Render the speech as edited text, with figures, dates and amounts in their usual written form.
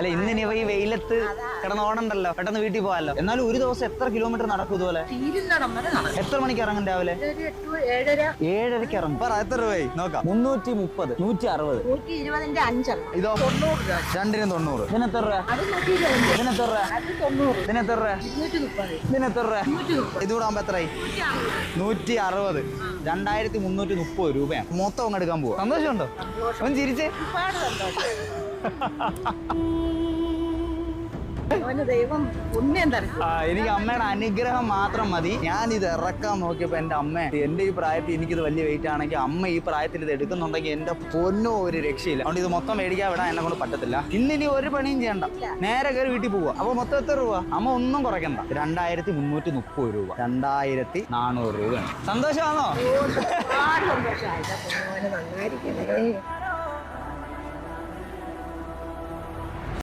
അല്ല ഇന്നിനി ഈ വെയിലത്ത് കിടന്ന് ഓടണ്ടല്ലോ, പെട്ടെന്ന് വീട്ടിൽ പോകാമല്ലോ. എന്നാലും ഒരു ദിവസം എത്ര കിലോമീറ്റർ നടക്കും ഇതുപോലെ? എത്ര മണിക്ക് ഇറങ്ങും രാവിലെ? 7:30 ഇറങ്ങും. പറ എത്ര രൂപയായി നോക്കാം. 330, 160, 120 ഇതോ 90, രണ്ടിനും 90. ഇതിനെത്ര രൂപ? ഇതിനെത്ര രൂപ? ഇതിനെത്ര രൂപ? ഇതിനെത്ര രൂപ? ഇതുകൂടെ ആകുമ്പോ എത്രയായി? 160. 2330 രൂപയാണ്. മൊത്തം അങ്ങ് എടുക്കാൻ പോവാ. സന്തോഷമുണ്ടോ? ഒന്ന് ചിരിച്ചേ. എനിക്ക് അമ്മയുടെ അനുഗ്രഹം മാത്രം മതി. ഞാൻ ഇത് ഇറക്കാൻ നോക്കിയപ്പോ എന്റെ അമ്മ, എന്റെ ഈ പ്രായത്തിൽ എനിക്കിത് വലിയ വെയിറ്റ് ആണെങ്കിൽ അമ്മ ഈ പ്രായത്തിൽ ഇത് എടുക്കുന്നുണ്ടെങ്കിൽ എന്റെ പൊന്നോ ഒരു രക്ഷയില്ല. അതുകൊണ്ട് ഇത് മൊത്തം മേടിക്കാൻ വിടാൻ എന്നെ കൊണ്ട് പറ്റത്തില്ല. ഇന്നിനി ഒരു പണിയും ചെയ്യണ്ട, നേരെ കയറി വീട്ടിൽ പോവാ. അപ്പൊ മൊത്തം എത്ര രൂപ? അമ്മ ഒന്നും കുറയ്ക്കണ്ട. 2330 രൂപ, 2400 രൂപയാണ്. സന്തോഷമാണോ?